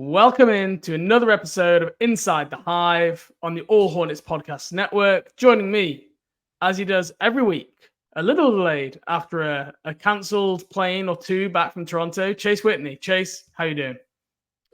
Welcome in to another episode of Inside the Hive on the All Hornets podcast network. Joining me, as he does every week, a little delayed after a cancelled plane or two back from Toronto, Chase Whitney. Chase, how you doing?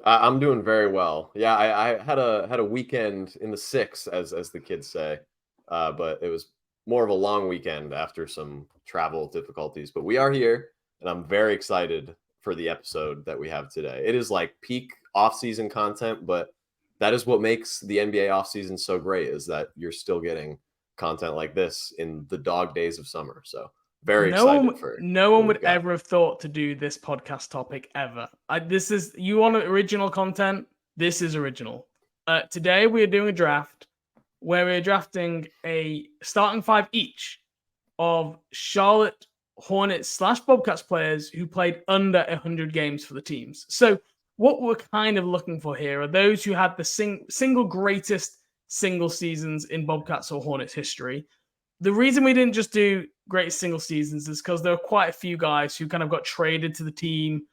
I'm doing very well. Yeah, I had a weekend in the six, as the kids say, but it was more of a long weekend after some travel difficulties. But we are here, and I'm very excited for the episode that we have today. It is like peak off-season content, but that is what makes the NBA off-season so great, is that you're still getting content like this in the dog days of summer. So very excited for No what one we've would got. ever have thought to do this podcast topic ever. This is you want original content. This is original. Today we are doing a draft where we're drafting a starting five each of Charlotte Hornets / Bobcats players who played under 100 games for the teams. So what we're kind of looking for here are those who had the single greatest single seasons in Bobcats or Hornets history. The reason we didn't just do greatest single seasons is because there were quite a few guys who kind of got traded to the team,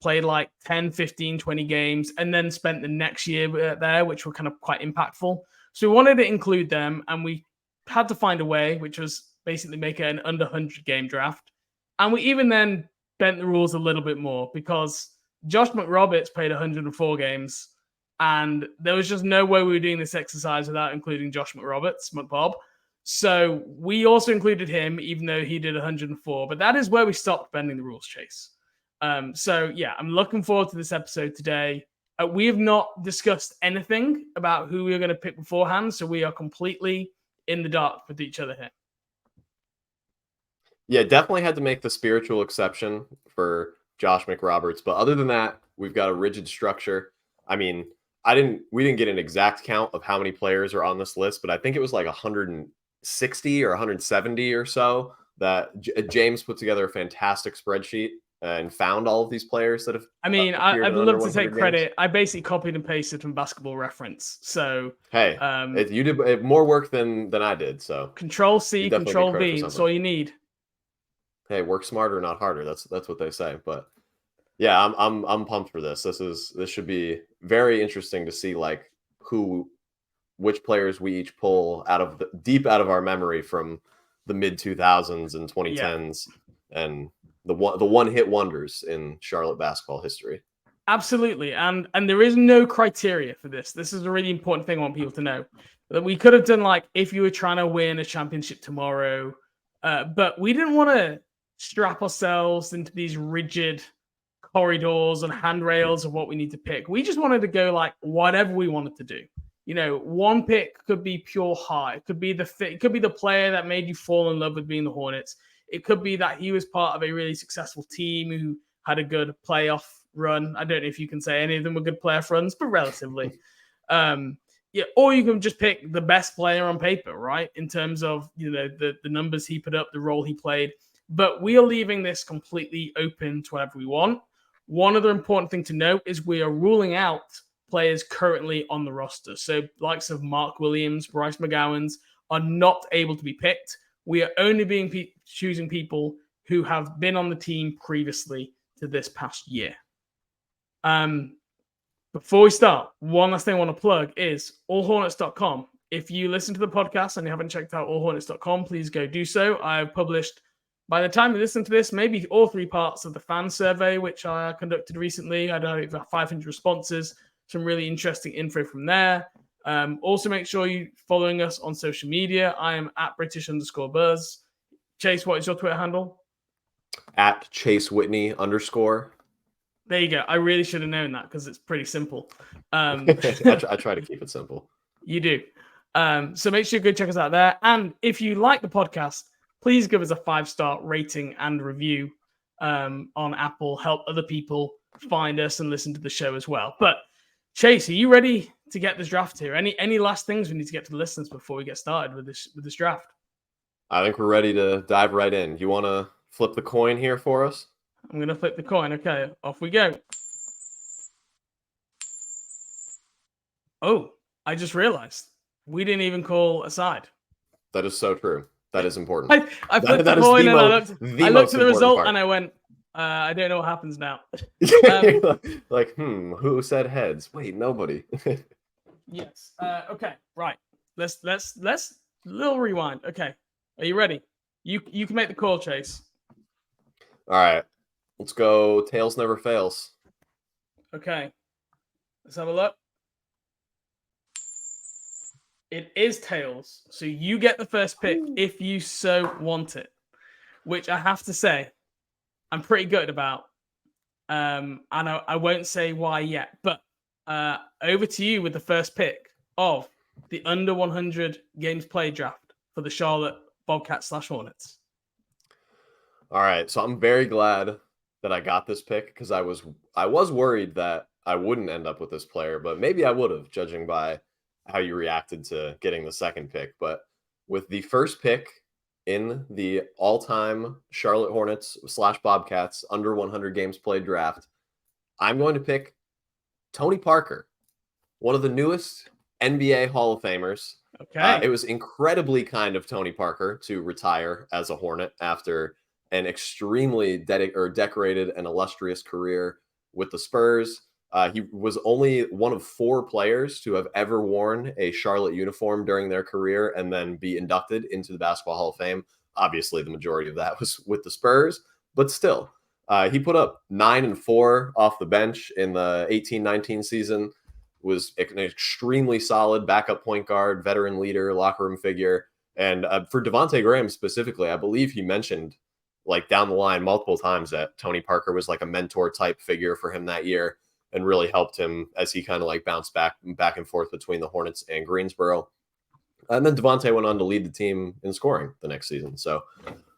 played like 10, 15, 20 games, and then spent the next year there, which were kind of quite impactful. So we wanted to include them, and we had to find a way, which was basically make it an under 100 game draft. And we even then bent the rules a little bit more because Josh McRoberts played 104 games, and there was just no way we were doing this exercise without including Josh McBob. So we also included him, even though he did 104. But that is where we stopped bending the rules, Chase. So yeah, I'm looking forward to this episode today. We have not discussed anything about who we are going to pick beforehand, so we are completely in the dark with each other here. Yeah, definitely had to make the spiritual exception for Josh McRoberts, but other than that, we've got a rigid structure. I mean, we didn't get an exact count of how many players are on this list, but I think it was like 160 or 170 or so that James put together a fantastic spreadsheet and found all of these players that have. I'd love to take credit. Games. I basically copied and pasted from Basketball Reference. So hey, you did more work than I did. So Control C, Control V. That's all you need. Hey, work smarter, not harder. That's what they say. But yeah, I'm pumped for this. This should be very interesting to see like which players we each pull deep out of our memory from the mid 2000s and 2010s and the one hit wonders in Charlotte basketball history. Absolutely, and there is no criteria for this. This is a really important thing I want people to know. That we could have done like if you were trying to win a championship tomorrow, but we didn't want to strap ourselves into these rigid corridors and handrails of what we need to pick. We just wanted to go like whatever we wanted to do. You know, one pick could be pure high. It could be it could be the player that made you fall in love with being the Hornets. It could be that he was part of a really successful team who had a good playoff run. I don't know if you can say any of them were good playoff runs, but relatively. Yeah, or you can just pick the best player on paper, right? In terms of the numbers he put up, the role he played. But we are leaving this completely open to whatever we want. One other important thing to note is we are ruling out players currently on the roster. So likes of Mark Williams, Bryce McGowans are not able to be picked. We are only choosing people who have been on the team previously to this past year. Before we start, one last thing I want to plug is allhornets.com. If you listen to the podcast and you haven't checked out allhornets.com, please go do so. I've published, by the time you listen to this, maybe all three parts of the fan survey, which I conducted recently. I had over 500 responses, some really interesting info from there. Also, make sure you're following us on social media. I am at British_Buzz. Chase, what is your Twitter handle? At Chase Whitney _. There you go. I really should have known that because it's pretty simple. I try to keep it simple. You do. So make sure you go check us out there. And if you like the podcast, please give us a 5-star rating and review on Apple. Help other people find us and listen to the show as well. But Chase, are you ready to get this draft here? Any last things we need to get to the listeners before we get started with this draft? I think we're ready to dive right in. You want to flip the coin here for us? I'm going to flip the coin. Okay, off we go. Oh, I just realized we didn't even call aside. That is so true. That is important. I flipped the coin and I looked at the result and I went, I don't know what happens now. Like, who said heads? Wait, nobody. Yes. Okay. Right. Let's little rewind. Okay. Are you ready? You can make the call, Chase. All right, let's go. Tails never fails. Okay. Let's have a look. It is tails, so you get the first pick if you so want it, which I have to say, I'm pretty good about. And I won't say why yet, but over to you with the first pick of the under 100 games played draft for the Charlotte Bobcats / Hornets. All right, so I'm very glad that I got this pick because I was worried that I wouldn't end up with this player, but maybe I would have, judging by how you reacted to getting the second pick. But with the first pick in the all-time Charlotte Hornets / Bobcats under 100 games played draft, I'm going to pick Tony Parker, one of the newest NBA Hall of Famers. Okay. It was incredibly kind of Tony Parker to retire as a Hornet after an extremely decorated and illustrious career with the Spurs. He was only one of 4 players to have ever worn a Charlotte uniform during their career and then be inducted into the Basketball Hall of Fame. Obviously, the majority of that was with the Spurs, but still, he put up 9 and 4 off the bench in the 18-19 season. Was an extremely solid backup point guard, veteran leader, locker room figure. And for Devontae Graham specifically, I believe he mentioned like down the line multiple times that Tony Parker was like a mentor type figure for him that year and really helped him as he kind of like bounced back and forth between the Hornets and Greensboro. And then Devontae went on to lead the team in scoring the next season. So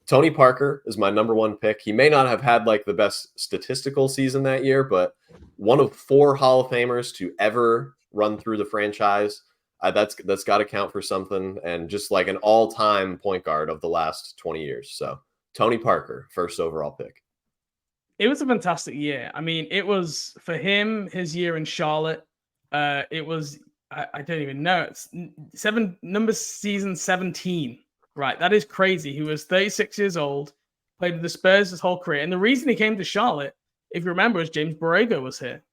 Tony Parker is my number 1 pick. He may not have had like the best statistical season that year, but one of 4 Hall of Famers to ever run through the franchise. That's got to count for something. And just like an all-time point guard of the last 20 years. So Tony Parker, first overall pick. It was a fantastic year. I mean, it was for him, his year in Charlotte. It was, I don't even know. It's season 17. Right. That is crazy. He was 36 years old, played with the Spurs his whole career. And the reason he came to Charlotte, if you remember, is James Borrego was here.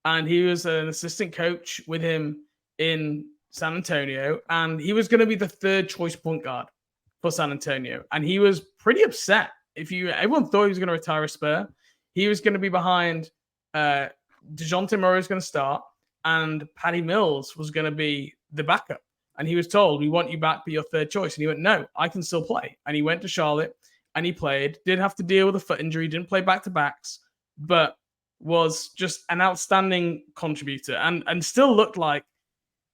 And he was an assistant coach with him in San Antonio. And he was going to be the 3rd choice point guard for San Antonio. And he was pretty upset. Everyone thought he was going to retire a Spur. He was going to be behind DeJounte Murray was going to start, and Patty Mills was going to be the backup. And he was told, we want you back, be your 3rd choice. And he went, no, I can still play. And he went to Charlotte and he played, did have to deal with a foot injury, didn't play back-to-backs, but was just an outstanding contributor and still looked like,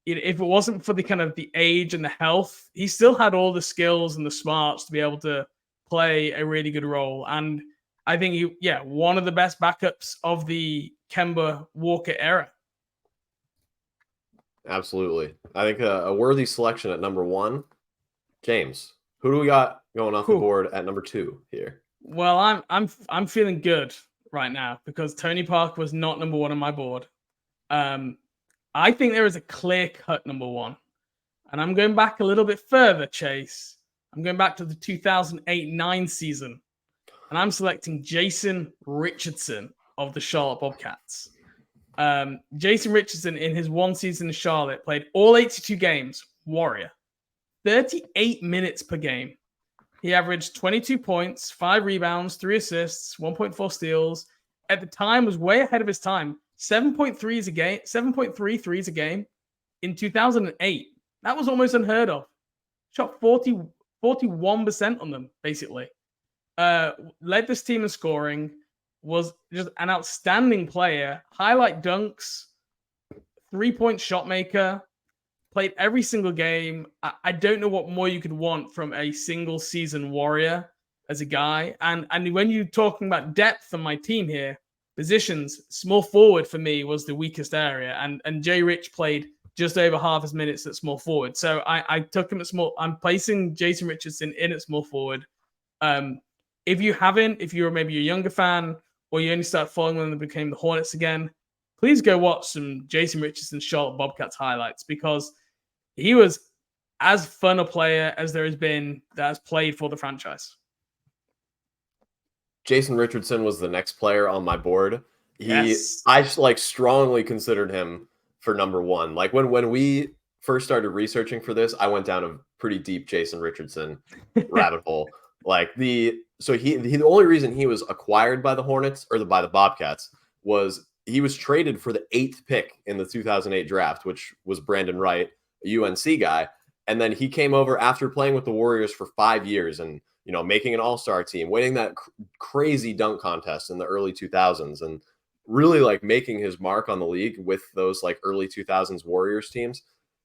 if it wasn't for the kind of the age and the health, he still had all the skills and the smarts to be able to play a really good role. And I think one of the best backups of the Kemba Walker era. Absolutely. I think a worthy selection at number 1. James, who do we got going off the board at number 2 here? Well, I'm feeling good right now because Tony Parker was not number 1 on my board. I think there is a clear-cut number 1. And I'm going back a little bit further, Chase. I'm going back to the 2008-9 season. And I'm selecting Jason Richardson of the Charlotte Bobcats. Jason Richardson, in his 1 season in Charlotte, played all 82 games, Warrior, 38 minutes per game. He averaged 22 points, 5 rebounds, 3 assists, 1.4 steals. At the time, was way ahead of his time. 7.3 a game, 7.3 threes a game in 2008. That was almost unheard of. Shot 41% on them, basically. Led this team in scoring. Was just an outstanding player. Highlight dunks, 3-point shot maker, played every single game. I don't know what more you could want from a single season Warrior as a guy. And when you're talking about depth on my team here, positions, small forward for me was the weakest area. And Jay Rich played just over half his minutes at small forward. So I took him at small. I'm placing Jason Richardson in at small forward. If you're maybe a younger fan, or you only start following them and became the Hornets again, please go watch some Jason Richardson Charlotte Bobcats highlights because he was as fun a player as there has been that has played for the franchise. Jason Richardson was the next player on my board. Yes. I like strongly considered him for number one. Like when we first started researching for this, I went down a pretty deep Jason Richardson rabbit hole. Like the only reason he was acquired by the Hornets or by the Bobcats was he was traded for the 8th pick in the 2008 draft, which was Brandon Wright, a UNC guy. And then he came over after playing with the Warriors for 5 years and, making an all-star team, winning that crazy dunk contest in the early 2000s and really like making his mark on the league with those like early 2000s Warriors teams.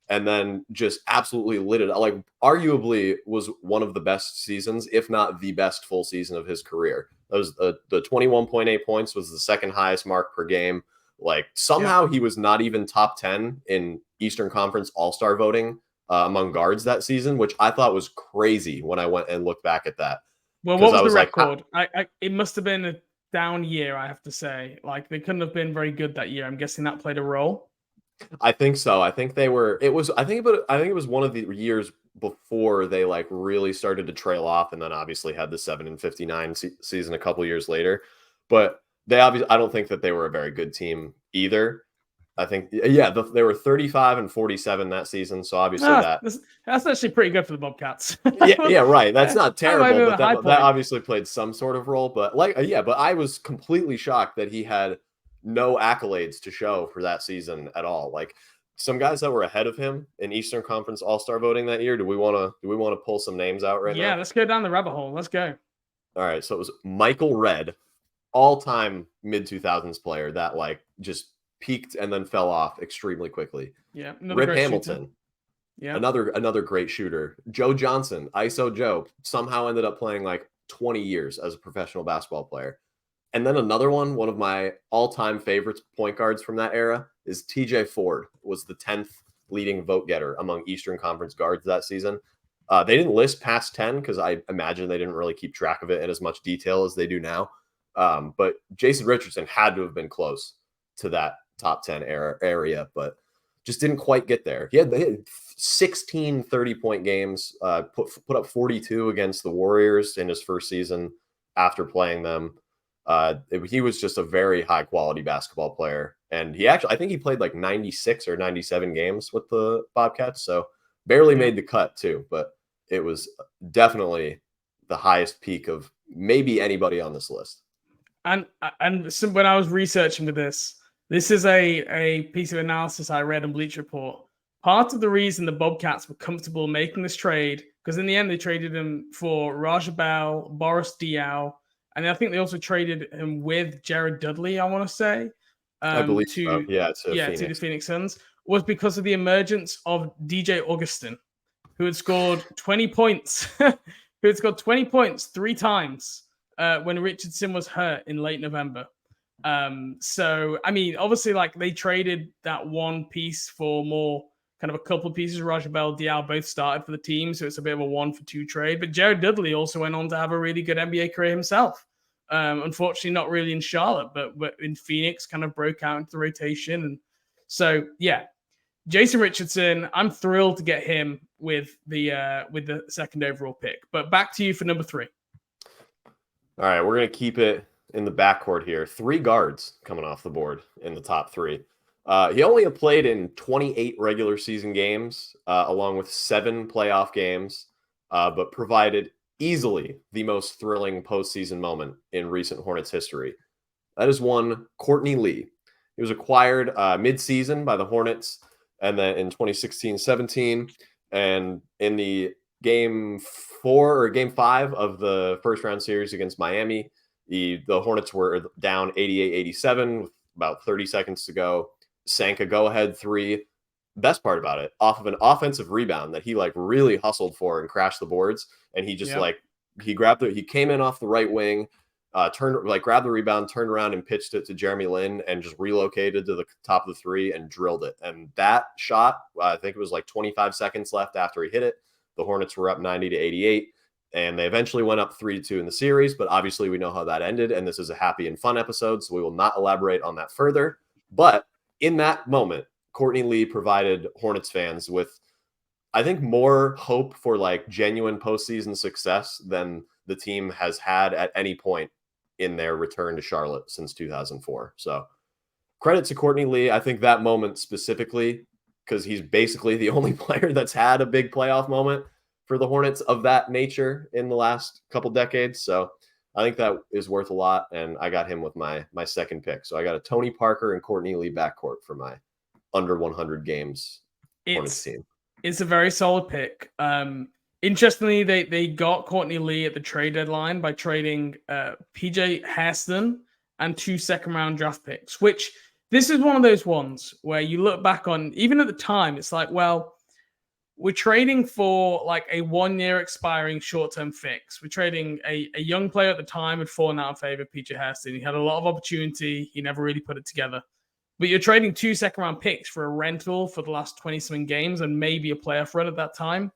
And then just absolutely lit it up. Like arguably was one of the best seasons, if not the best full season of his career. That was the 21.8 points was the second highest mark per game. Like somehow he was not even top 10 in Eastern Conference All-Star voting among guards that season, which I thought was crazy when I went and looked back at that. Well, what was the record? It must have been a down year, I have to say. Like they couldn't have been very good that year. I'm guessing that played a role. I think so. I think it was one of the years before they like really started to trail off, and then obviously had the 7-59 season a couple years later. But I don't think that they were a very good team either. I think they were 35-47 that season. So obviously that's actually pretty good for the Bobcats. yeah, right. That's not terrible, but that obviously played some sort of role. But but I was completely shocked that he had no accolades to show for that season at all. Like some guys that were ahead of him in Eastern Conference All-Star voting that year. Do we want to pull some names out right now? Yeah, let's go down the rabbit hole. Let's go. All right. So it was Michael Redd, all-time mid-2000s player that like just peaked and then fell off extremely quickly. Yeah. Rip Hamilton. Shooter. Yeah. Another great shooter. Joe Johnson, ISO Joe, somehow ended up playing like 20 years as a professional basketball player. And then another one of my all-time favorites point guards from that era is TJ Ford, was the 10th leading vote getter among Eastern Conference guards that season. They didn't list past 10 because I imagine they didn't really keep track of it in as much detail as they do now. But Jason Richardson had to have been close to that top 10 area, but just didn't quite get there. They had 16 30-point games, put up 42 against the Warriors in his first season after playing them. He was just a very high quality basketball player. And I think he played like 96 or 97 games with the Bobcats. So barely made the cut too, but it was definitely the highest peak of maybe anybody on this list. And when I was researching for this is a piece of analysis I read on Bleacher Report. Part of the reason the Bobcats were comfortable making this trade, because in the end they traded him for Raja Bell, Boris Diaw, and I think they also traded him with Jared Dudley, I want to say. I believe so. Yeah, to the Phoenix Suns, was because of the emergence of DJ Augustin, who had scored 20 points, 3 times when Richardson was hurt in late November. So, I mean, obviously, like they traded that one piece for more kind of a couple of pieces. Raja Bell, Diaw both started for the team, so it's a bit of a 1-for-2 trade. But Jared Dudley also went on to have a really good NBA career himself. Unfortunately, not really in Charlotte, but in Phoenix, kind of broke out into the rotation. And so, yeah, Jason Richardson, I'm thrilled to get him with the second overall pick. But back to you for number 3. All right, we're going to keep it in the backcourt here. 3 guards coming off the board in the top 3. He only played in 28 regular season games, along with 7 playoff games, but provided easily the most thrilling postseason moment in recent Hornets history. That is one Courtney Lee. He was acquired mid-season by the Hornets, and then in 2016-17, and in the game 5 of the first round series against Miami, the Hornets were down 88-87 with about 30 seconds to go. Sank a go-ahead 3. Best part about it, off of an offensive rebound that he like really hustled for and crashed the boards, and he just he came in off the right wing, grabbed the rebound, turned around and pitched it to Jeremy Lin, and just relocated to the top of the 3 and drilled it. And that shot, I think it was like 25 seconds left after he hit it. The Hornets were up 90-88, and they eventually went up 3-2 in the series. But obviously, we know how that ended, and this is a happy and fun episode, so we will not elaborate on that further. But in that moment, Courtney Lee provided Hornets fans with, I think, more hope for like genuine postseason success than the team has had at any point in their return to Charlotte since 2004. So credit to Courtney Lee. I think that moment specifically, because he's basically the only player that's had a big playoff moment for the Hornets of that nature in the last couple decades. So I think that is worth a lot, and I got him with my second pick. So I got a Tony Parker and Courtney Lee backcourt for my under 100 games Hornets team. It's a very solid pick. Interestingly, they got Courtney Lee at the trade deadline by trading PJ Hairston and 2 second-round draft picks, which this is one of those ones where you look back on, even at the time, it's like, well, we're trading for like a 1-year expiring short-term fix. We're trading a young player at the time had fallen out of favor, PJ Hairston. He had a lot of opportunity. He never really put it together. But you're trading 2 second-round picks for a rental for the last 20-something games and maybe a playoff run at that time.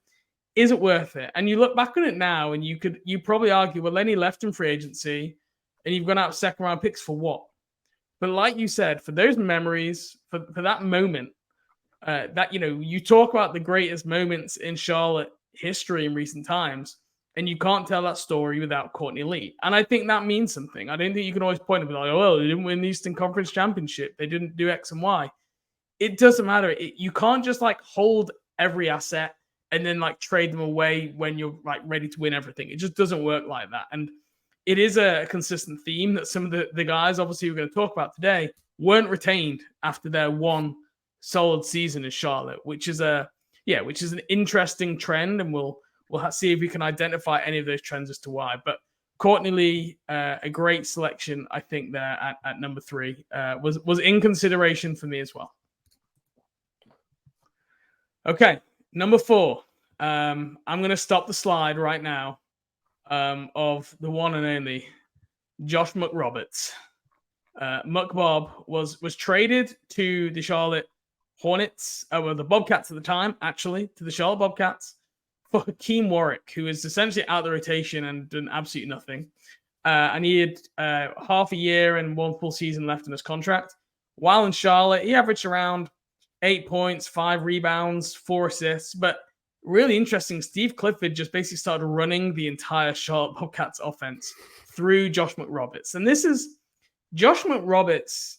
Is it worth it? And you look back on it now, and you probably argue, well, Lenny left in free agency, and you've gone out second-round picks for what? But like you said, for those memories, for that moment, that, you know, you talk about the greatest moments in Charlotte history in recent times, and you can't tell that story without Courtney Lee. And I think that means something. I don't think you can always point to be like, oh, well, they didn't win the Eastern Conference Championship. They didn't do X and Y. It doesn't matter. You can't just like hold every asset and then like trade them away when you're like ready to win everything. It just doesn't work like that. And it is a consistent theme that some of the guys, obviously, we're going to talk about today, weren't retained after their one solid season in Charlotte, which is an interesting trend, and we'll see if we can identify any of those trends as to why. But Courtney Lee, a great selection, I think, there at number 3, was in consideration for me as well. Okay, number 4. I'm going to stop the slide right now of the one and only Josh McRoberts. McBob was traded to the Charlotte Hornets, the Bobcats at the time, actually, to the Charlotte Bobcats for Hakeem Warwick, who is essentially out of the rotation and done absolutely nothing. And he had half a year and 1 full season left in his contract. While in Charlotte, he averaged around 8 points, 5 rebounds, 4 assists. But really interesting, Steve Clifford just basically started running the entire Charlotte Bobcats offense through Josh McRoberts. And this is Josh McRoberts,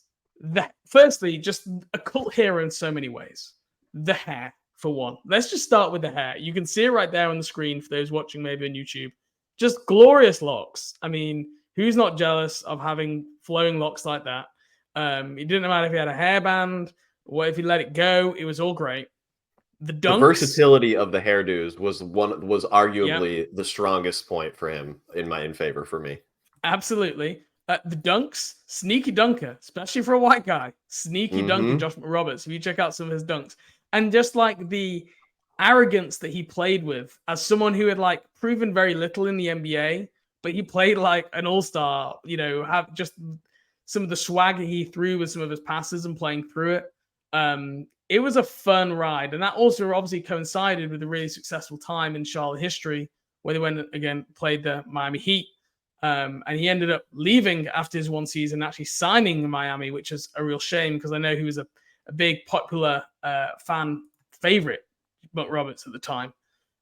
firstly, just a cult hero in so many ways. The hair, for one. Let's just start with the hair. You can see it right there on the screen for those watching maybe on YouTube. Just glorious locks. I mean, who's not jealous of having flowing locks like that? It didn't matter if he had a hairband or if he let it go. It was all great. The versatility of the hairdos was arguably the strongest point for him in favor for me. Absolutely. The dunks, sneaky dunker, especially for a white guy. Sneaky dunker, Josh McRoberts. If you check out some of his dunks, and just like the arrogance that he played with as someone who had like proven very little in the NBA, but he played like an all-star. You know, have just some of the swagger he threw with some of his passes and playing through it. It was a fun ride, and that also obviously coincided with a really successful time in Charlotte history, where they went again played the Miami Heat. And he ended up leaving after his 1 season, actually signing in Miami, which is a real shame because I know he was a big popular fan favorite, McRoberts at the time.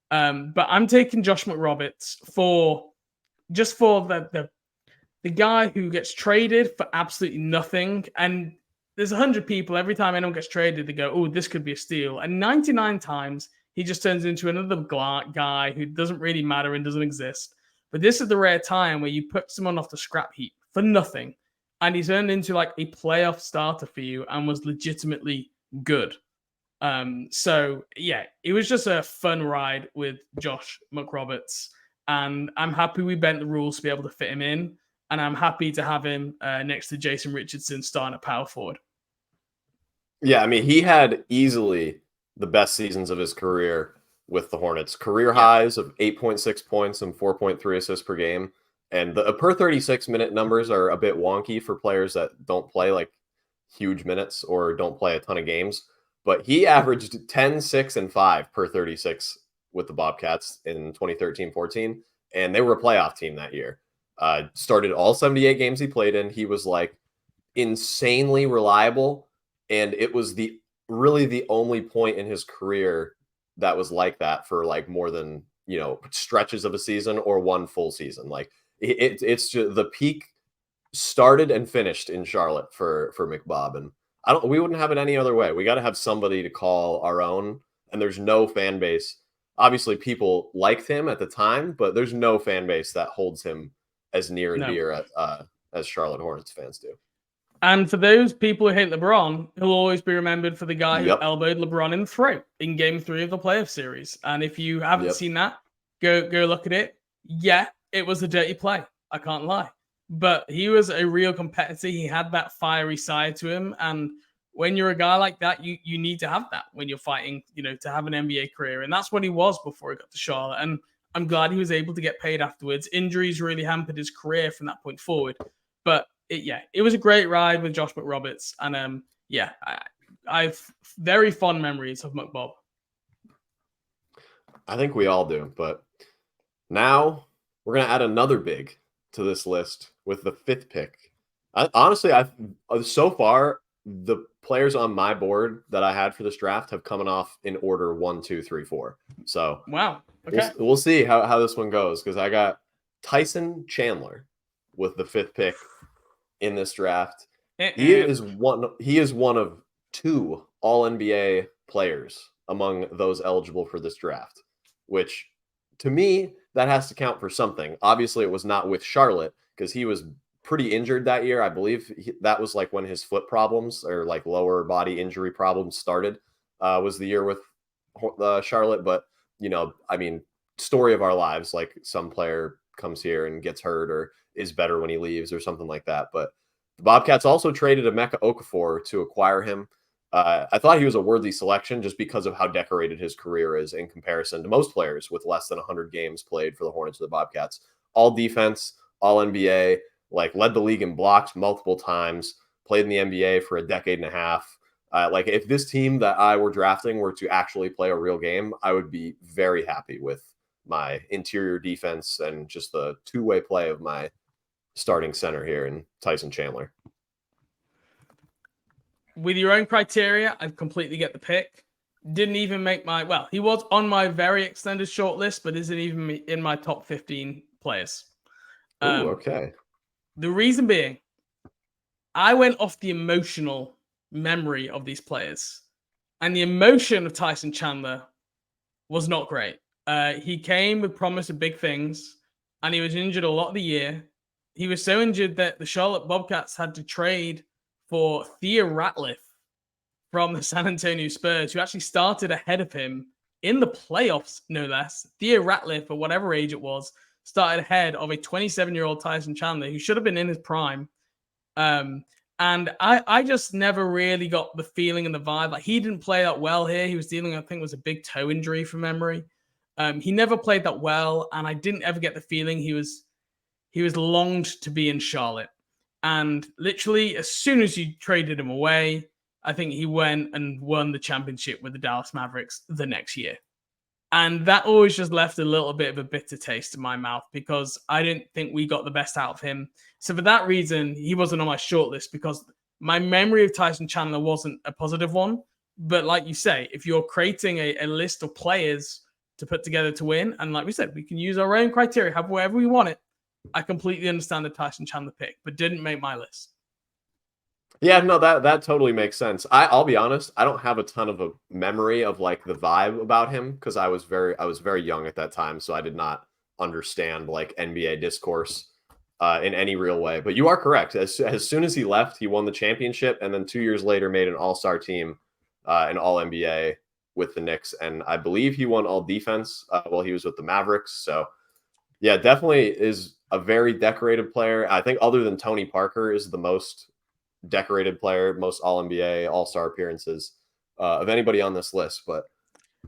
But I'm taking Josh McRoberts for the guy who gets traded for absolutely nothing. And there's 100 people, every time anyone gets traded, they go, oh, this could be a steal. And 99 times, he just turns into another guy who doesn't really matter and doesn't exist. But this is the rare time where you put someone off the scrap heap for nothing, and he's turned into like a playoff starter for you and was legitimately good. So yeah, it was just a fun ride with Josh McRoberts, and I'm happy we bent the rules to be able to fit him in, and I'm happy to have him next to Jason Richardson starting at power forward. Yeah, I mean, he had easily the best seasons of his career with the Hornets. Career highs of 8.6 points and 4.3 assists per game. And the per 36-minute numbers are a bit wonky for players that don't play like huge minutes or don't play a ton of games. But he averaged 10, 6, and 5 per 36 with the Bobcats in 2013-14. And they were a playoff team that year. Started all 78 games he played in. He was like insanely reliable. And it was really the only point in his career that was like that for like more than, stretches of a season or 1 full season. Like it's just the peak started and finished in Charlotte for McBob, and we wouldn't have it any other way. We got to have somebody to call our own, and there's no fan base. Obviously, people liked him at the time, but there's no fan base that holds him as near and dear as Charlotte Hornets fans do. And for those people who hate LeBron, he'll always be remembered for the guy who elbowed LeBron in the throat in Game 3 of the playoff series. And if you haven't seen that, go look at it. Yeah, it was a dirty play. I can't lie. But he was a real competitor. He had that fiery side to him. And when you're a guy like that, you need to have that when you're fighting, to have an NBA career. And that's what he was before he got to Charlotte. And I'm glad he was able to get paid afterwards. Injuries really hampered his career from that point forward. But it was a great ride with Josh McRoberts. And I've very fond memories of McBob. I think we all do. But now we're going to add another big to this list with the 5th pick. So far, the players on my board that I had for this draft have come off in order 1, 2, 3, 4. So wow, okay, we'll see how this one goes, because I got Tyson Chandler with the 5th pick in this draft. He is one of 2 All-NBA players among those eligible for this draft, which to me that has to count for something. Obviously, it was not with Charlotte because he was pretty injured that year. I believe that was like when his foot problems or like lower body injury problems started, was the year with Charlotte. But, story of our lives, like some player comes here and gets hurt or is better when he leaves or something like that. But the Bobcats also traded Emeka Okafor to acquire him. I thought he was a worthy selection just because of how decorated his career is in comparison to most players with less than 100 games played for the Hornets or the Bobcats. All defense, all NBA, led the league in blocks multiple times, played in the NBA for a decade and a half. If this team that I were drafting were to actually play a real game, I would be very happy with my interior defense and just the two-way play of my starting center here in Tyson Chandler. With your own criteria, I completely get the pick. Didn't even make he was on my very extended short list, but isn't even in my top 15 players. Okay. The reason being, I went off the emotional memory of these players, and the emotion of Tyson Chandler was not great. He came with promise of big things, and he was injured a lot of the year. He was so injured that the Charlotte Bobcats had to trade for Thea Ratliff from the San Antonio Spurs, who actually started ahead of him in the playoffs, no less. Thea Ratliff, at whatever age it was, started ahead of a 27-year-old Tyson Chandler who should have been in his prime. And I just never really got the feeling and the vibe. He didn't play that well here. He was dealing, I think, with a big toe injury from memory. He never played that well, and I didn't ever get the feeling he was longed to be in Charlotte. And literally, as soon as you traded him away, I think he went and won the championship with the Dallas Mavericks the next year. And that always just left a little bit of a bitter taste in my mouth because I didn't think we got the best out of him. So for that reason, he wasn't on my shortlist because my memory of Tyson Chandler wasn't a positive one. But like you say, if you're creating a list of players to put together to win, and like we said, we can use our own criteria, have wherever we want it. I completely understand the Tyson Chandler pick, but didn't make my list. Yeah, no, that totally makes sense. I'll be honest, I don't have a ton of a memory of the vibe about him because I was very young at that time, so I did not understand NBA discourse in any real way. But you are correct. As soon as he left, he won the championship, and then 2 years later made an All-Star team, an All-NBA with the Knicks, and I believe he won All Defense while he was with the Mavericks. So yeah, definitely is a very decorated player. I think other than Tony Parker is the most decorated player, most All-NBA, All-Star appearances of anybody on this list. But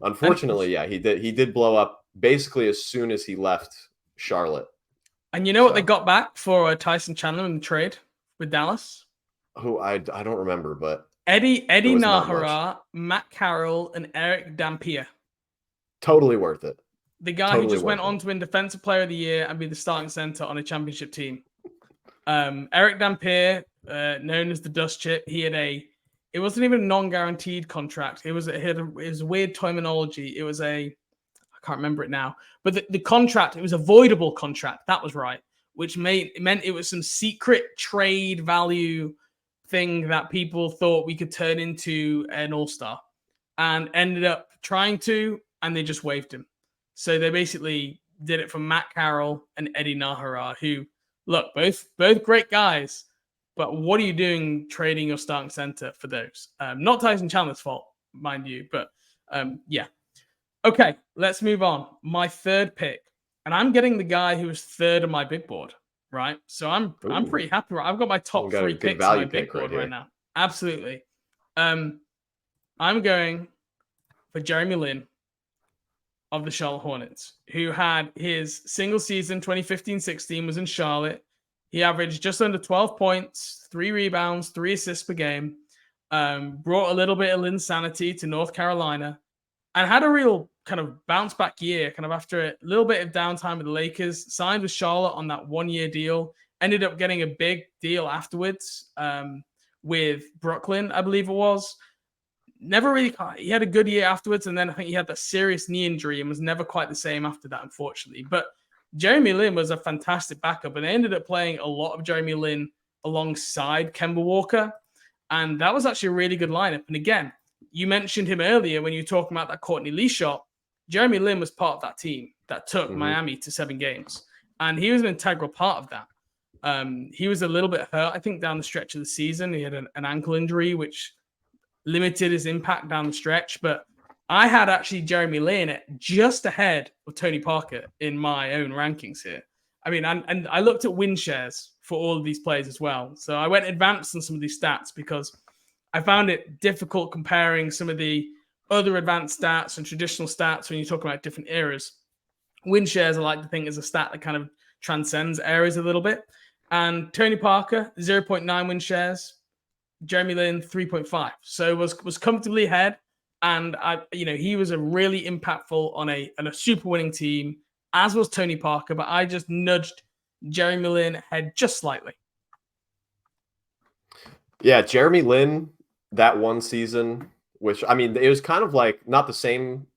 unfortunately, yeah, he did blow up basically as soon as he left Charlotte. And you know what they got back for Tyson Chandler in the trade with Dallas? Who I don't remember, but Eddie Nahara, Matt Carroll, and Eric Dampier. Totally worth it. The guy who just went on to win Defensive Player of the Year and be the starting center on a championship team. Eric Dampier, known as the Dust Chip, it wasn't even a non-guaranteed contract. It was weird terminology. It was I can't remember it now, but the contract, it was a voidable contract. That was right. which meant it was some secret trade value thing that people thought we could turn into an all-star, and ended up trying to, and they just waived him. So they basically did it for Matt Carroll and Eddie Nahara, who, look, both great guys, but what are you doing trading your starting center for those? Not Tyson Chandler's fault, mind you, but yeah. Okay, let's move on. My third pick, and I'm getting the guy who was third on my big board, right? So I'm pretty happy. I've got my top got a 3 good picks on my value big pick board right right now. Absolutely. I'm going for Jeremy Lin of the Charlotte Hornets, who had his single season 2015-16 was in Charlotte. He averaged just under 12 points, 3 rebounds, 3 assists per game. Brought a little bit of insanity to North Carolina, and had a real kind of bounce back year, kind of after a little bit of downtime with the Lakers. Signed with Charlotte on that 1-year deal. Ended up getting a big deal afterwards with Brooklyn, I believe it was. Never really, he had a good year afterwards, and then I think he had that serious knee injury and was never quite the same after that, unfortunately. But Jeremy Lin was a fantastic backup, and they ended up playing a lot of Jeremy Lin alongside Kemba Walker, and that was actually a really good lineup. And again, you mentioned him earlier when you were talking about that Courtney Lee shot. Jeremy Lin was part of that team that took Miami to 7 games, and he was an integral part of that. He was a little bit hurt, I think, down the stretch of the season. He had an ankle injury, which limited his impact down the stretch. But I had actually Jeremy Lin just ahead of Tony Parker in my own rankings here. I mean, and I looked at win shares for all of these players as well. So I went advanced on some of these stats because I found it difficult comparing some of the other advanced stats and traditional stats when you talk about different eras. Win shares, I like to think, is a stat that kind of transcends eras a little bit. And Tony Parker, 0.9 win shares. Jeremy Lin, 3.5. So was comfortably ahead. And he was a really impactful on a super winning team, as was Tony Parker. But I just nudged Jeremy Lin ahead just slightly. Yeah, Jeremy Lin, that one season, which, I mean, it was kind of like not the same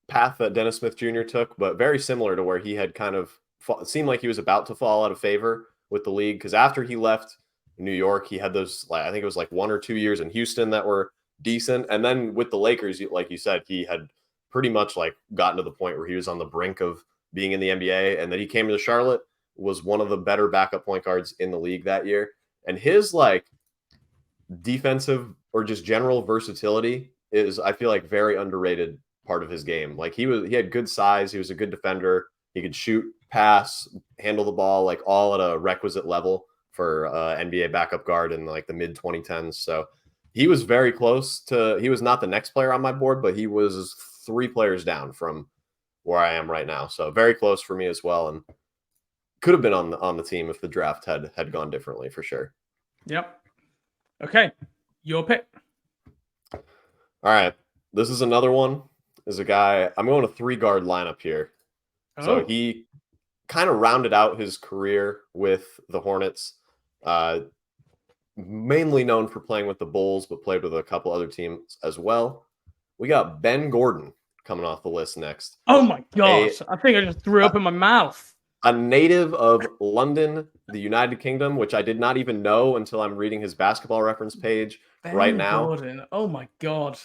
path that Dennis Smith Jr. took, but very similar to where he had kind of it seemed like he was about to fall out of favor with the league. Because after he left New York, he had those, I think it was like 1 or 2 years in Houston that were decent. And then with the Lakers, like you said, he had pretty much like gotten to the point where he was on the brink of being in the NBA. And then he came to Charlotte, was one of the better backup point guards in the league that year. And his like defensive or just general versatility is, I feel like, very underrated part of his game. Like he had good size. He was a good defender. He could shoot, pass, handle the ball, like all at a requisite level for NBA backup guard in like the mid 2010s. So he was very close to, he was not the next player on my board, but he was 3 players down from where I am right now. So very close for me as well. And could have been on the team if the draft had gone differently for sure. Yep. Okay. Your pick. All right. This is another one. Is a guy, I'm going a 3-guard lineup here. Oh. So he kind of rounded out his career with the Hornets. Mainly known for playing with the Bulls, but played with a couple other teams as well. We got Ben Gordon coming off the list next. Oh my gosh. I think I just threw up in my mouth. A native of London, the United Kingdom, which I did not even know until I'm reading his basketball reference page right now. Gordon. Oh my God.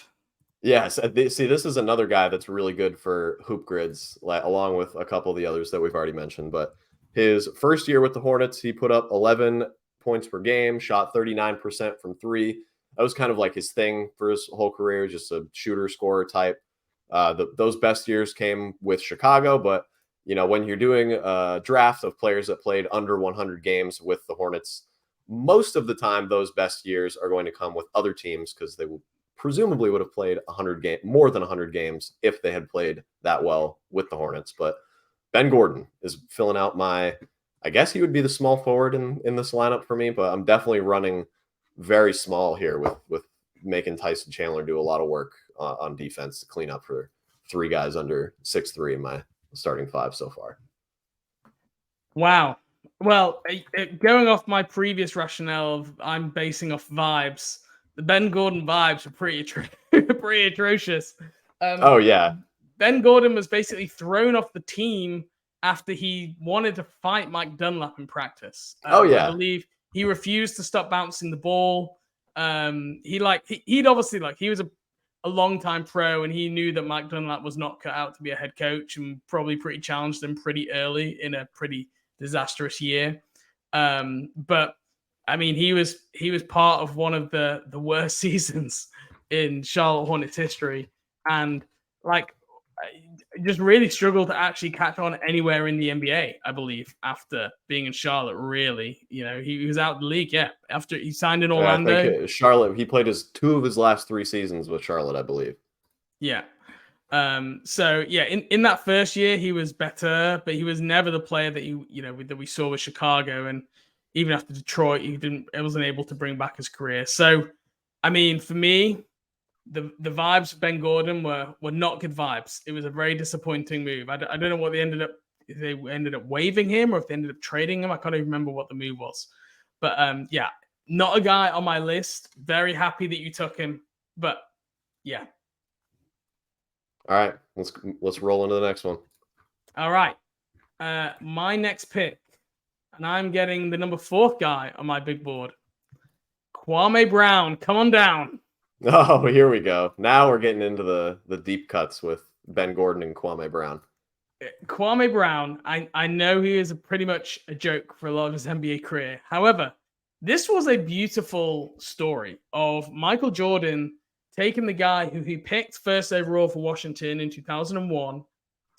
Yes. See, this is another guy that's really good for hoop grids, along with a couple of the others that we've already mentioned. But his first year with the Hornets, he put up 11 points per game, shot 39% from 3. That was kind of like his thing for his whole career, just a shooter scorer type. Those best years came with Chicago, but when you're doing a draft of players that played under 100 games with the Hornets, most of the time those best years are going to come with other teams because they will presumably would have played more than 100 games if they had played that well with the Hornets. But Ben Gordon is filling out I guess he would be the small forward in this lineup for me, but I'm definitely running very small here with making Tyson Chandler do a lot of work on defense to clean up for 3 guys under 6'3" in my starting 5 so far. Wow. Well, going off my previous rationale of I'm basing off vibes, the Ben Gordon vibes are pretty atrocious. Oh, yeah. Ben Gordon was basically thrown off the team after he wanted to fight Mike Dunlap in practice. Oh I yeah. believe he refused to stop bouncing the ball. He'd obviously he was a long time pro, and he knew that Mike Dunlap was not cut out to be a head coach, and probably pretty challenged him pretty early in a pretty disastrous year. But I mean, he was part of one of the worst seasons in Charlotte Hornets history, and just really struggled to actually catch on anywhere in the NBA, I believe, after being in Charlotte. Really, he was out of the league. Yeah, after he signed in Orlando. I think Charlotte. He played two of his last 3 seasons with Charlotte, I believe. Yeah. So yeah, in that first year he was better, but he was never the player that that we saw with Chicago, and even after Detroit, he wasn't able to bring back his career. So, I mean, for me, the vibes of Ben Gordon were not good vibes. It was a very disappointing move. I don't know what if they ended up waiving him or if they ended up trading him. I can't even remember what the move was. But yeah, not a guy on my list. Very happy that you took him, but yeah. All right, let's roll into the next one. All right, my next pick, and I'm getting the number 4th guy on my big board, Kwame Brown. Come on down. Oh, here we go. Now we're getting into the deep cuts with Ben Gordon and Kwame Brown. Kwame Brown, I know he is pretty much a joke for a lot of his NBA career. However, this was a beautiful story of Michael Jordan taking the guy who he picked first overall for Washington in 2001,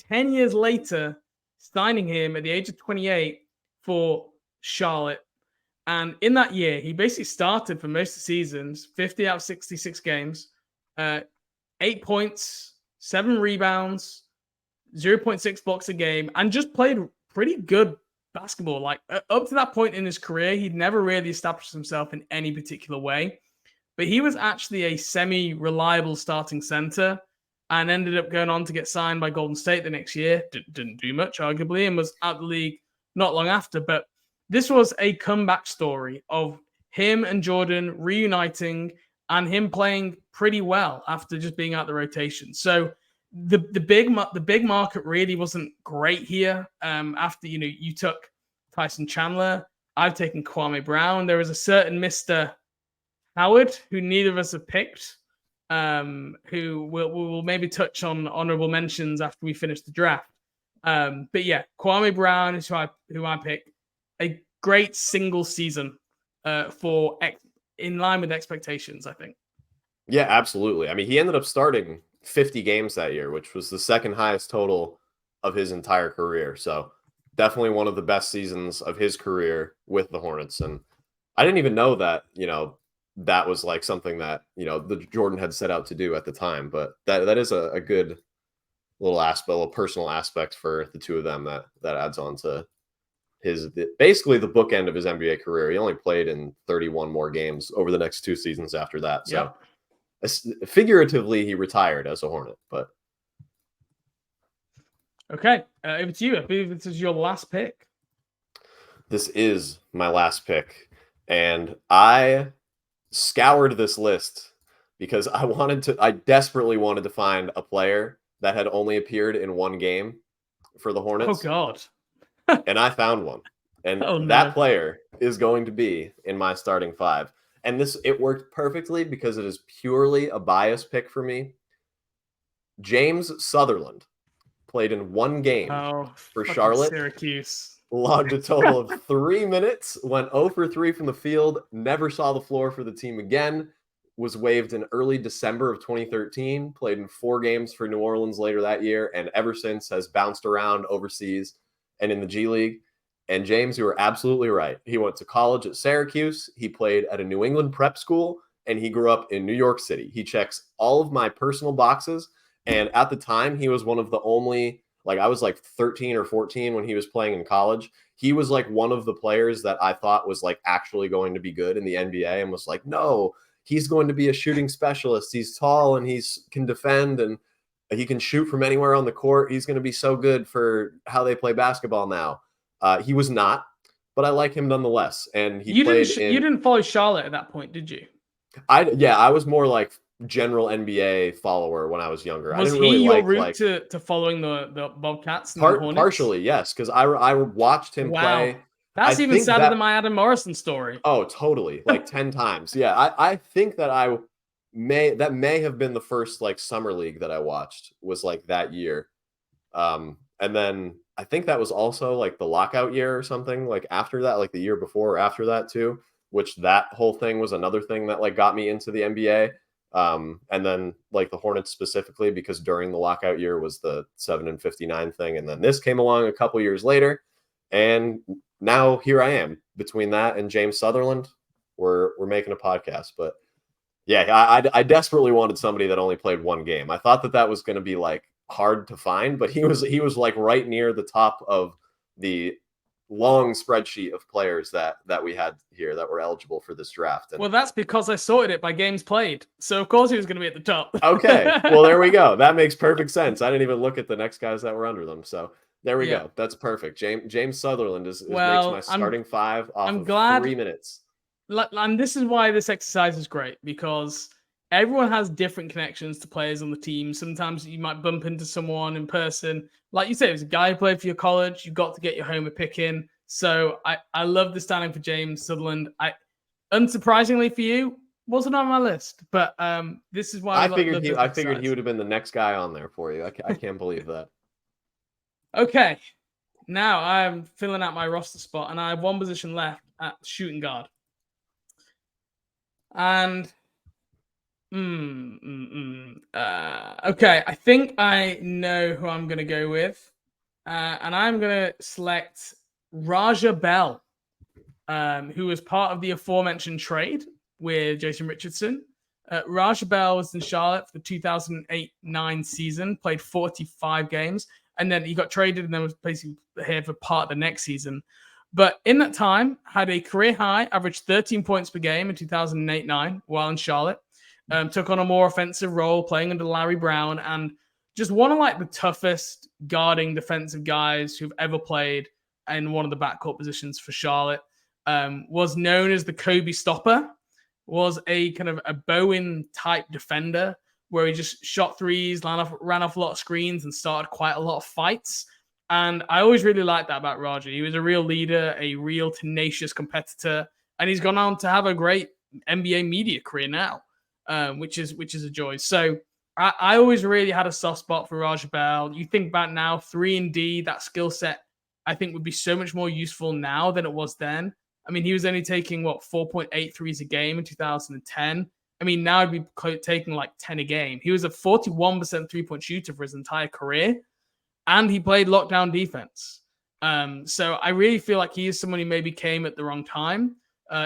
10 years later, signing him at the age of 28 for Charlotte. And in that year, he basically started for most of the seasons, 50 out of 66 games, 8 points, 7 rebounds, 0.6 blocks a game, and just played pretty good basketball. Up to that point in his career, he'd never really established himself in any particular way. But he was actually a semi-reliable starting center and ended up going on to get signed by Golden State the next year. Didn't do much, arguably, and was out of the league not long after. But this was a comeback story of him and Jordan reuniting and him playing pretty well after just being out the rotation. So the big market really wasn't great here. After you took Tyson Chandler, I've taken Kwame Brown. There was a certain Mr. Howard, who neither of us have picked, who we'll maybe touch on honorable mentions after we finish the draft. But yeah, Kwame Brown is who I picked. A great single season in line with expectations, I think. Yeah, absolutely. I mean, he ended up starting 50 games that year, which was the second highest total of his entire career. So definitely one of the best seasons of his career with the Hornets. And I didn't even know that, that was like something that, the Jordan had set out to do at the time. But that is a good little aspect, a little personal aspect for the two of them that adds on to basically the bookend of his NBA career. He only played in 31 more games over the next 2 seasons after that. So figuratively, he retired as a Hornet. But okay, over to you. I believe this is your last pick. This is my last pick, and I scoured this list because I desperately wanted to find a player that had only appeared in 1 game for the Hornets. Oh God. And I found one. And that player is going to be in my starting 5. And it worked perfectly because it is purely a bias pick for me. James Sutherland played in 1 game for Charlotte. Syracuse. Logged a total of 3 minutes, went 0 for 3 from the field, never saw the floor for the team again, was waived in early December of 2013, played in 4 games for New Orleans later that year, and ever since has bounced around overseas and in the G League. And James, you were absolutely right. He went to college at Syracuse. He played at a New England prep school, and he grew up in New York City. He checks all of my personal boxes. And at the time, he was one of the only, I was 13 or 14 when he was playing in college. He was one of the players that I thought was actually going to be good in the NBA, and was no, he's going to be a shooting specialist. He's tall and he can defend and he can shoot from anywhere on the court. He's going to be so good for how they play basketball now. He was not, but I like him nonetheless. And you didn't follow Charlotte at that point, did you? I was more general NBA follower when I was younger. I Was didn't he really your like route to following the Bobcats and the Hornets? partially, yes, because I watched him Wow. play. I That's even think sadder than that my Adam Morrison story. oh, totally, like 10 times. Yeah, I think that may have been the first like summer league that I watched was like that year. And then I think that was also like the lockout year or something like after that, like the year before or after that too, which that whole thing was another thing that like got me into the NBA. And then like the Hornets specifically, because during the lockout year was the 7-59 thing. And then this came along a couple years later. And now here I am between that and James Sutherland. We're making a podcast, but yeah, I desperately wanted somebody that only played one game. I thought that was going to be like hard to find, but he was like right near the top of the long spreadsheet of players that we had here that were eligible for this draft. And well, that's because I sorted it by games played. So of course he was going to be at the top. okay, well there we go. That makes perfect sense. I didn't even look at the next guys that were under them. So there we go. That's perfect. James Sutherland makes my starting five off of glad, 3 minutes. And this is why this exercise is great, because everyone has different connections to players on the team. Sometimes you might bump into someone in person. Like you said, it was a guy who played for your college. You got to get your homer pick in. So I love the standing for James Sutherland. Unsurprisingly for you, wasn't on my list, but this is why I figured he would have been the next guy on there for you. I can't believe that. Okay, now I'm filling out my roster spot, and I have one position left at shooting guard. And okay, I think I know who I'm gonna go with, and I'm gonna select Raja Bell, who was part of the aforementioned trade with Jason Richardson. Raja Bell was in Charlotte for the 2008-9 season, played 45 games, and then he got traded and then was basically here for part of the next season. But in that time, had a career high, averaged 13 points per game in 2008-9 while in Charlotte. Took on a more offensive role, playing under Larry Brown, and just one of like the toughest guarding defensive guys who've ever played in one of the backcourt positions for Charlotte. Was known as the Kobe Stopper. Was a kind of a Bowen type defender where he just shot threes, ran off a lot of screens, and started quite a lot of fights. And I always really liked that about Roger. He was a real leader, a real tenacious competitor, and he's gone on to have a great NBA media career now, which is a joy. So I always really had a soft spot for Raja Bell. You think back now, 3-and-D, that skill set, I think would be so much more useful now than it was then. I mean, he was only taking 4.8 threes a game in 2010. I mean, now he'd be taking like 10 a game. He was a 41% three-point shooter for his entire career. And he played lockdown defense. So I really feel like he is someone who maybe came at the wrong time.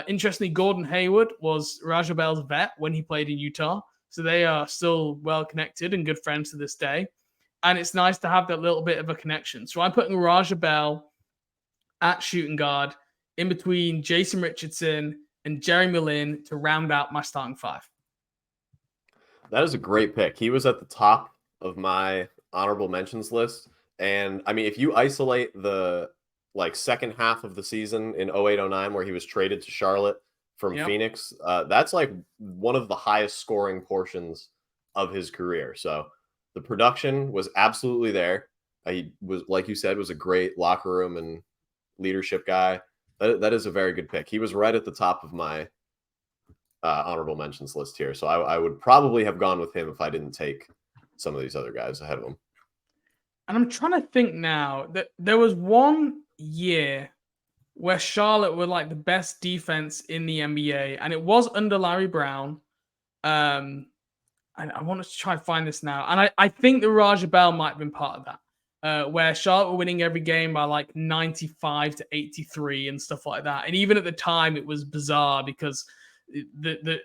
Interestingly, Gordon Hayward was Raja Bell's vet when he played in Utah. So they are still well connected and good friends to this day. And it's nice to have that little bit of a connection. So I'm putting Raja Bell at shooting guard in between Jason Richardson and Jeremy Lin to round out my starting five. That is a great pick. He was at the top of my honorable mentions list. And I mean, if you isolate the like second half of the season in 08-09 where he was traded to Charlotte from Phoenix, that's like one of the highest scoring portions of his career. So the production was absolutely there. He was, like you said, was a great locker room and leadership guy. That is a very good pick. He was right at the top of my honorable mentions list here. So I would probably have gone with him if I didn't take some of these other guys ahead of him. And I'm trying to think now that there was one year where Charlotte were like the best defense in the NBA, and it was under Larry Brown. And I want to try and find this now. And I think the Raja Bell might have been part of that, where Charlotte were winning every game by like 95-83 and stuff like that. And even at the time, it was bizarre because the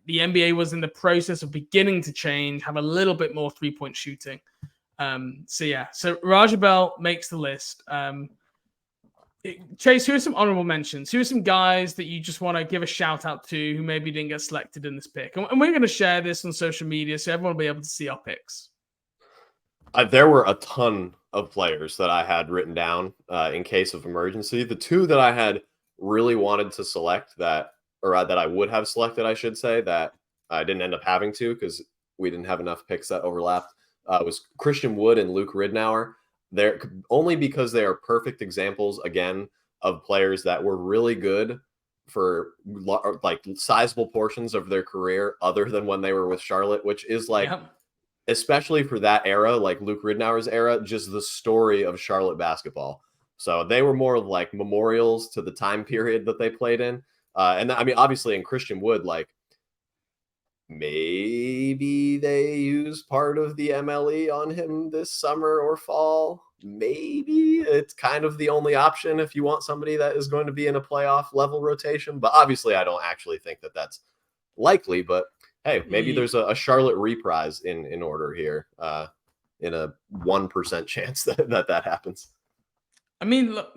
NBA was in the process of beginning to change, have a little bit more three-point shooting. So Raja Bell makes the list. Chase, who are some honorable mentions? Who are some guys that you just want to give a shout out to who maybe didn't get selected in this pick? And we're going to share this on social media so everyone will be able to see our picks. There were a ton of players that I had written down in case of emergency. The two that I had really wanted to select that I would have selected, I should say, that I didn't end up having to because we didn't have enough picks that overlapped. Was Christian Wood and Luke Ridnour. They're only because they are perfect examples again of players that were really good for like sizable portions of their career other than when they were with Charlotte, which is like, especially for that era, like Luke Ridnour's era, just the story of Charlotte basketball. So they were more of like memorials to the time period that they played in. And I mean, obviously in Christian Wood, like maybe they use part of the MLE on him this summer or fall. Maybe it's kind of the only option if you want somebody that is going to be in a playoff level rotation. But obviously, I don't actually think that that's likely. But hey, maybe there's a Charlotte reprise in order here, in a 1% chance that happens. I mean, look,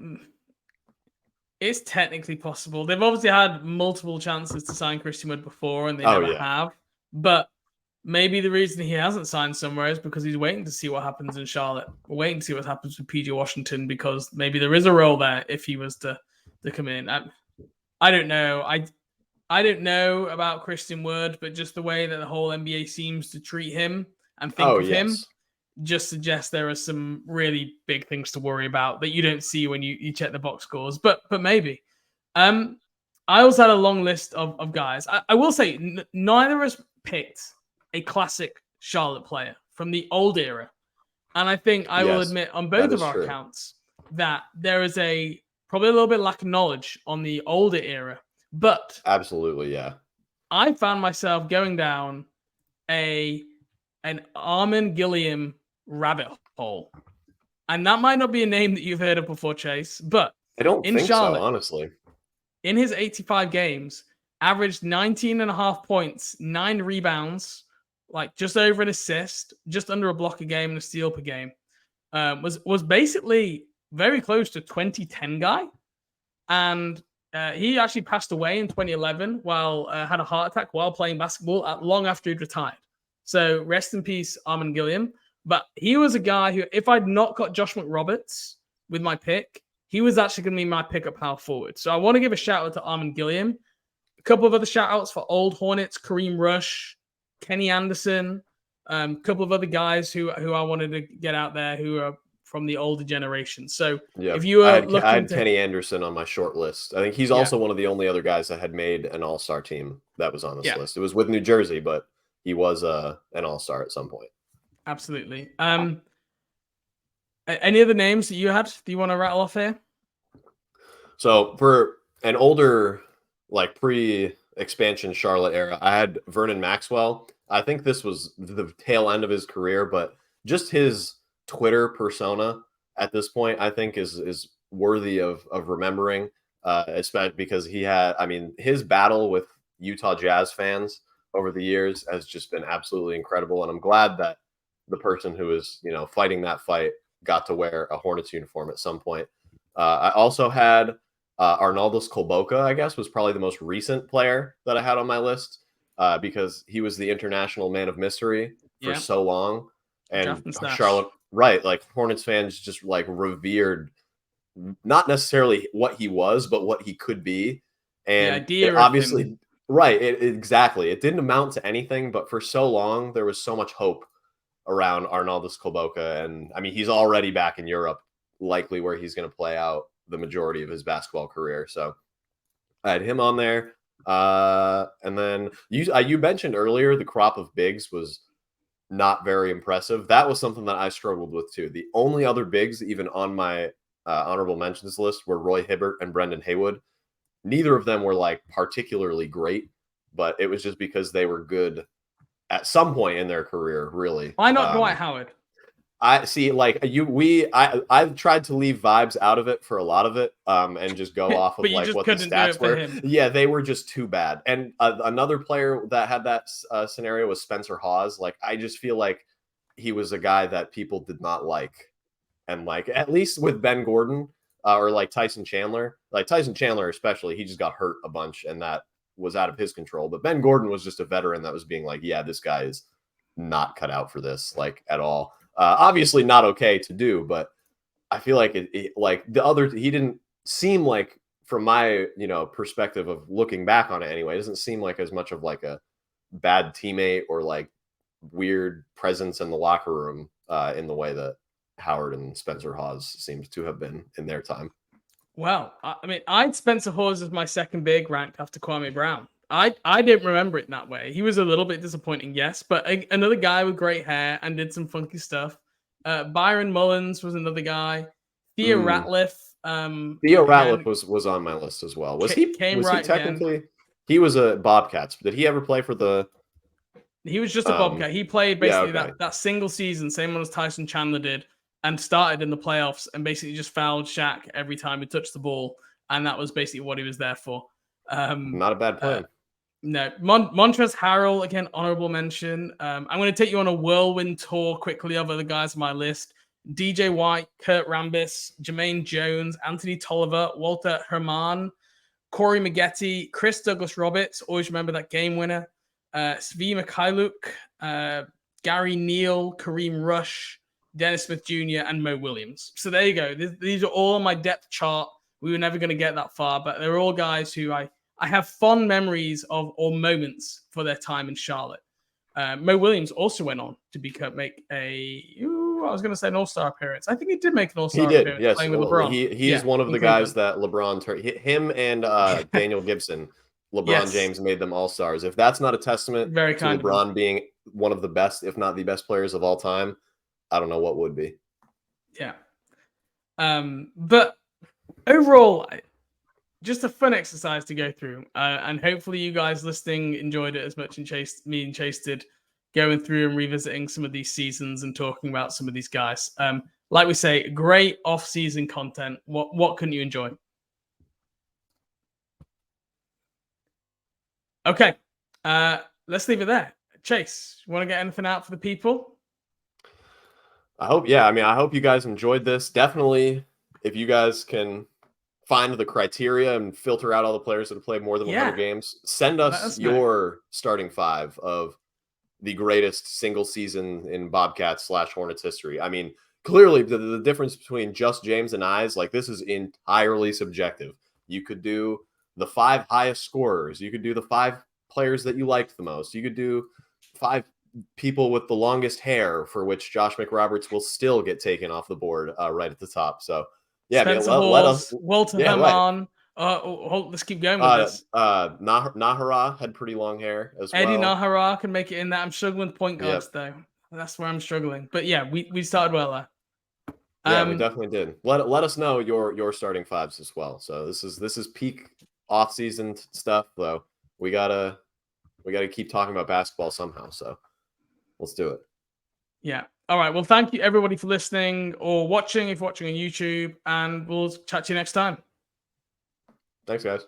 it's technically possible. They've obviously had multiple chances to sign Christian Wood before, and they never have. But maybe the reason he hasn't signed somewhere is because he's waiting to see what happens in Charlotte. We're waiting to see what happens with PJ Washington, because maybe there is a role there if he was to come in. I don't know. I don't know about Christian Wood, but just the way that the whole NBA seems to treat him and think of him just suggests there are some really big things to worry about that you don't see when you check the box scores. But maybe. I also had a long list of guys. I will say neither of us picked a classic Charlotte player from the old era. And I think I will admit on both of our accounts that there is probably a little bit lack of knowledge on the older era. But absolutely, yeah. I found myself going down an Armin Gilliam rabbit hole. And that might not be a name that you've heard of before, Chase, but I don't think Charlotte, so, honestly. In his 85 games, averaged 19.5 points, 9 rebounds, like just over an assist, just under a block a game and a steal per game. Was basically very close to 2010 guy. And he actually passed away in 2011 while had a heart attack while playing basketball long after he'd retired. So rest in peace, Armin Gilliam. But he was a guy who, if I'd not got Josh McRoberts with my pick, he was actually going to be my pick at power forward. So I want to give a shout out to Armin Gilliam. A couple of other shout outs for Old Hornets, Kareem Rush, Kenny Anderson, a couple of other guys who I wanted to get out there who are from the older generation. So if you were I had Kenny Anderson on my short list. I think he's also one of the only other guys that had made an all-star team that was on this list. It was with New Jersey, but he was an all-star at some point. Absolutely. Any other names that you had? Do you want to rattle off here? So for an older, like pre-expansion Charlotte era, I had Vernon Maxwell. I think this was the tail end of his career, but just his Twitter persona at this point, I think is worthy of remembering, especially because he had, I mean, his battle with Utah Jazz fans over the years has just been absolutely incredible. And I'm glad that the person who is, fighting that fight got to wear a Hornets uniform at some point. I also had Arnaldas Kolboka, I guess, was probably the most recent player that I had on my list because he was the international man of mystery for so long. And Charlotte, right, like Hornets fans just like revered not necessarily what he was, but what he could be. And the idea obviously, of him. right, exactly. It didn't amount to anything, but for so long, there was so much hope around Arnaldas Kolboka. And I mean, he's already back in Europe, likely where he's going to play out the majority of his basketball career. So I had him on there. And then you mentioned earlier the crop of bigs was not very impressive. That was something that I struggled with too. The only other bigs even on my honorable mentions list were Roy Hibbert and Brendan Haywood. Neither of them were like particularly great, but it was just because they were good at some point in their career, really. Why not Dwight Howard? I see, like I've tried to leave vibes out of it for a lot of it, and just go off of like what the stats were. Yeah, they were just too bad. And another player that had that scenario was Spencer Hawes. Like, I just feel like he was a guy that people did not like, and like at least with Ben Gordon or like Tyson Chandler, especially, he just got hurt a bunch, and that was out of his control. But Ben Gordon was just a veteran that was being like, yeah, this guy is not cut out for this, like, at all. Obviously not okay to do, but I feel like he didn't seem like, from my perspective of looking back on it anyway, it doesn't seem like as much of like a bad teammate or like weird presence in the locker room in the way that Howard and Spencer Hawes seems to have been in their time. Well, I mean, I'd Spencer Hawes as my second big ranked after Kwame Brown. I didn't remember it that way. He was a little bit disappointing, yes, but another guy with great hair and did some funky stuff. Byron Mullins was another guy. Theo Ratliff. Theo Ratliff was on my list as well. Was he technically again. He was a Bobcats. Did he ever play for the? He was just a Bobcat. He played basically that single season, same one as Tyson Chandler did, and started in the playoffs and basically just fouled Shaq every time he touched the ball, and that was basically what he was there for. Not a bad plan. No, Montrezl Harrell, again, honorable mention. I'm going to take you on a whirlwind tour quickly of other guys on my list. DJ White, Kurt Rambis, Jermaine Jones, Anthony Tolliver, Walter Herman, Corey Maggette, Chris Douglas Roberts, always remember that game winner, Svi Mikhailuk, Gary Neal, Kareem Rush, Dennis Smith Jr., and Mo Williams. So there you go. These are all on my depth chart. We were never going to get that far, but they're all guys who I have fond memories of or moments for their time in Charlotte. Mo Williams also went on to make I was going to say an All-Star appearance. I think he did make an All-Star appearance yes. playing with LeBron. He is one of the guys that LeBron turned. Him and Daniel Gibson, LeBron James made them All-Stars. If that's not a testament to LeBron being one of the best, if not the best players of all time, I don't know what would be. Yeah. But overall, just a fun exercise to go through. And hopefully you guys listening enjoyed it as much as me and Chase did, going through and revisiting some of these seasons and talking about some of these guys. Like we say, great off-season content. What couldn't you enjoy? Okay. Let's leave it there. Chase, you want to get anything out for the people? I hope you guys enjoyed this. Definitely, if you guys can find the criteria and filter out all the players that have played more than 100 games, send us your starting five of the greatest single season in Bobcats / Hornets history. I mean, clearly the difference between just James and I's, like, this is entirely subjective. You could do the 5 highest scorers. You could do the 5 players that you liked the most. You could do 5 people with the longest hair, for which Josh McRoberts will still get taken off the board right at the top. So yeah, Spencer let us Walter Herman. Let's keep going with this. Nahara had pretty long hair as well. Eddie Nahara can make it in that. I'm struggling with point guards though. That's where I'm struggling. But yeah, we started well there. Yeah, we definitely did. Let us know your starting fives as well. So this is peak off-season stuff though. We gotta keep talking about basketball somehow. So let's do it. Yeah. All right. Well, thank you everybody for listening or watching if you're watching on YouTube, and we'll chat to you next time. Thanks, guys.